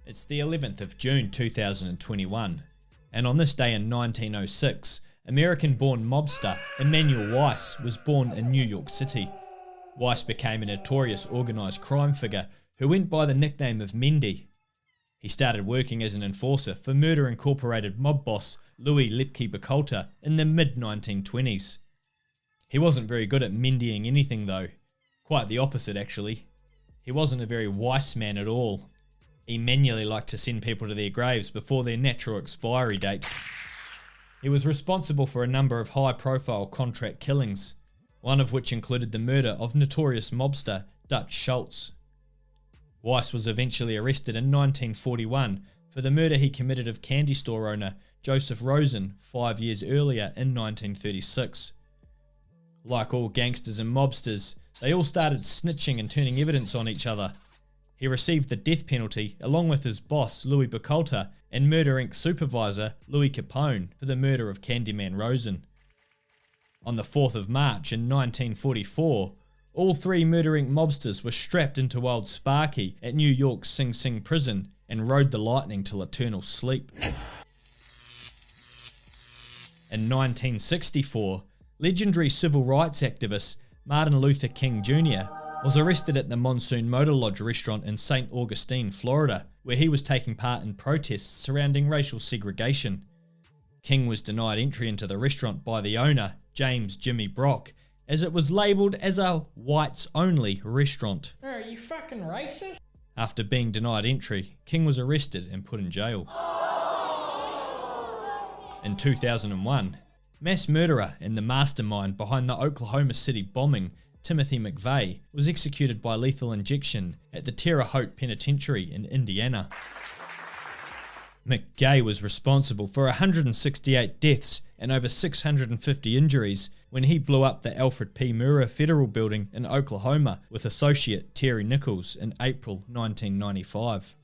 It's the 11th of June 2021, and on this day in 1906, American-born mobster Emanuel Weiss was born in New York City. Weiss became a notorious organised crime figure who went by the nickname of Mendy. He started working as an enforcer for Murder Incorporated mob boss Louis Lepke Bacalta in the mid-1920s. He wasn't very good at mendying anything though. Quite the opposite actually. He wasn't a very Weiss man at all. He manually liked to send people to their graves before their natural expiry date. He was responsible for a number of high-profile contract killings, one of which included the murder of notorious mobster Dutch Schultz. Weiss was eventually arrested in 1941 for the murder he committed of candy store owner Joseph Rosen 5 years earlier in 1936. Like all gangsters and mobsters, they all started snitching and turning evidence on each other. He received the death penalty along with his boss Louis Bacalta and Murder Inc. supervisor Louis Capone for the murder of Candyman Rosen. On the 4th of March in 1944, all three Murder Inc. mobsters were strapped into Old Sparky at New York's Sing Sing prison and rode the lightning till eternal sleep. In 1964, legendary civil rights activist Martin Luther King Jr. was arrested at the Monsoon Motor Lodge restaurant in St. Augustine, Florida, where he was taking part in protests surrounding racial segregation. King was denied entry into the restaurant by the owner, James Jimmy Brock, as it was labelled as a whites-only restaurant. Are you fucking racist? After being denied entry, King was arrested and put in jail. In 2001, mass murderer and the mastermind behind the Oklahoma City bombing, Timothy McVeigh, was executed by lethal injection at the Terre Haute Penitentiary in Indiana. McVeigh was responsible for 168 deaths and over 650 injuries when he blew up the Alfred P. Murrah Federal Building in Oklahoma with associate Terry Nichols in April 1995.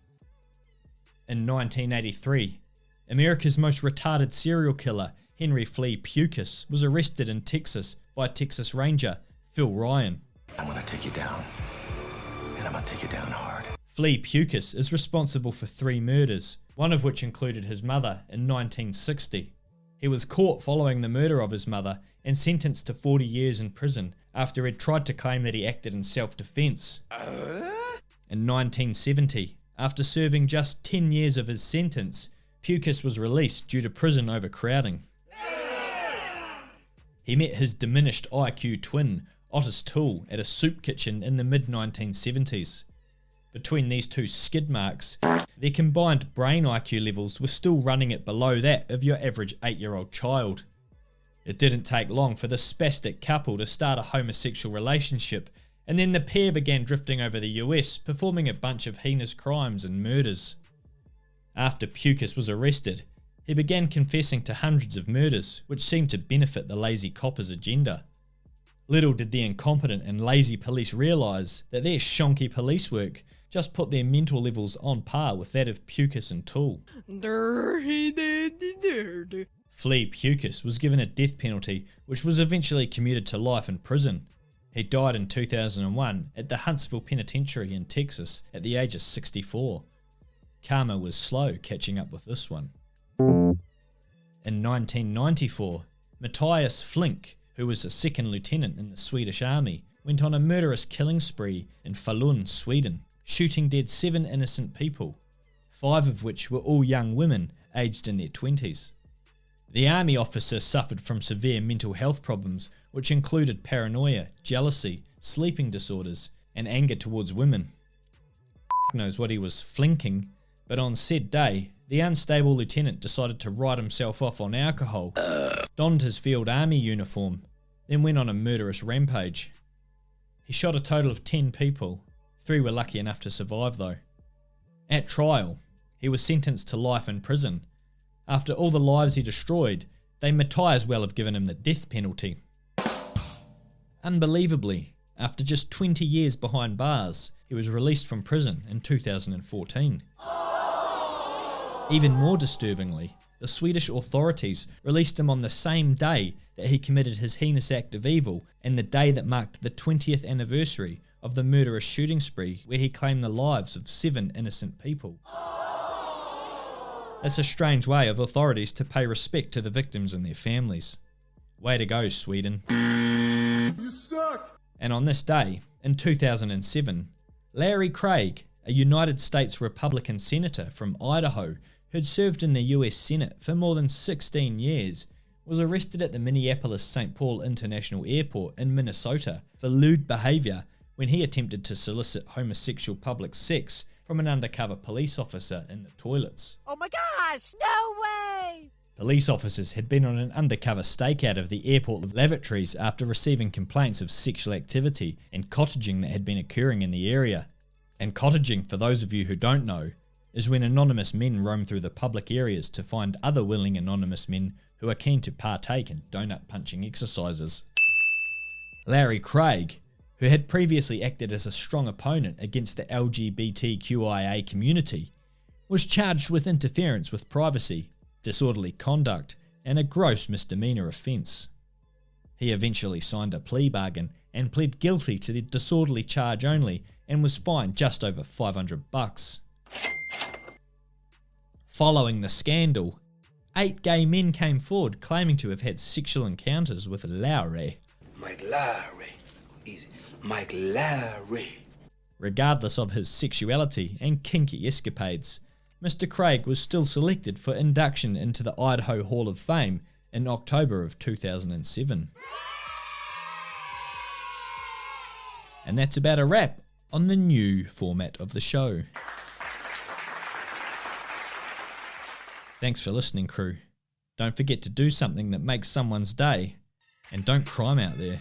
In 1983, America's most retarded serial killer, Henry Flea Pucas, was arrested in Texas by Texas Ranger Phil Ryan. I'm gonna take you down, and I'm gonna take you down hard. Flea Pucas is responsible for 3 murders, one of which included his mother in 1960. He was caught following the murder of his mother and sentenced to 40 years in prison after he'd tried to claim that he acted in self-defense. In 1970, after serving just 10 years of his sentence, Pucas was released due to prison overcrowding. He met his diminished IQ twin, Otis Toole, at a soup kitchen in the mid-1970s. Between these two skid marks, their combined brain IQ levels were still running at below that of your average 8-year-old child. It didn't take long for the spastic couple to start a homosexual relationship, and then the pair began drifting over the US, performing a bunch of heinous crimes and murders. After Pucas was arrested, he began confessing to hundreds of murders, which seemed to benefit the lazy coppers' agenda. Little did the incompetent and lazy police realise that their shonky police work just put their mental levels on par with that of Pucas and Toole. Flea Pucas was given a death penalty, which was eventually commuted to life in prison. He died in 2001 at the Huntsville Penitentiary in Texas at the age of 64. Karma was slow catching up with this one. In 1994, Matthias Flink, who was a second lieutenant in the Swedish army, went on a murderous killing spree in Falun, Sweden, shooting dead 7 innocent people, 5 of which were all young women aged in their 20s. The army officer suffered from severe mental health problems, which included paranoia, jealousy, sleeping disorders, and anger towards women. Knows what he was flinking, but on said day, the unstable lieutenant decided to write himself off on alcohol, donned his field army uniform, then went on a murderous rampage. He shot a total of 10 people. 3 were lucky enough to survive though. At trial, he was sentenced to life in prison. After all the lives he destroyed, they might as well have given him the death penalty. Unbelievably, after just 20 years behind bars, he was released from prison in 2014. Even more disturbingly, the Swedish authorities released him on the same day that he committed his heinous act of evil and the day that marked the 20th anniversary of the murderous shooting spree where he claimed the lives of 7 innocent people. That's a strange way of authorities to pay respect to the victims and their families. Way to go, Sweden. You suck! And on this day, in 2007, Larry Craig, a United States Republican senator from Idaho who'd served in the US Senate for more than 16 years, was arrested at the Minneapolis-St. Paul International Airport in Minnesota for lewd behaviour when he attempted to solicit homosexual public sex from an undercover police officer in the toilets. Oh my gosh, no way! Police officers had been on an undercover stakeout of the airport lavatories after receiving complaints of sexual activity and cottaging that had been occurring in the area. And cottaging, for those of you who don't know, is when anonymous men roam through the public areas to find other willing anonymous men who are keen to partake in donut punching exercises. Larry Craig, who had previously acted as a strong opponent against the LGBTQIA community, was charged with interference with privacy, disorderly conduct, and a gross misdemeanor offence. He eventually signed a plea bargain and pled guilty to the disorderly charge only and was fined just over $500. Following the scandal, 8 gay men came forward claiming to have had sexual encounters with Lowry. Mike Lowry. Easy. Mike Lowry. Regardless of his sexuality and kinky escapades, Mr. Craig was still selected for induction into the Idaho Hall of Fame in October of 2007. And that's about a wrap on the new format of the show. Thanks for listening, crew. Don't forget to do something that makes someone's day, and don't crime out there.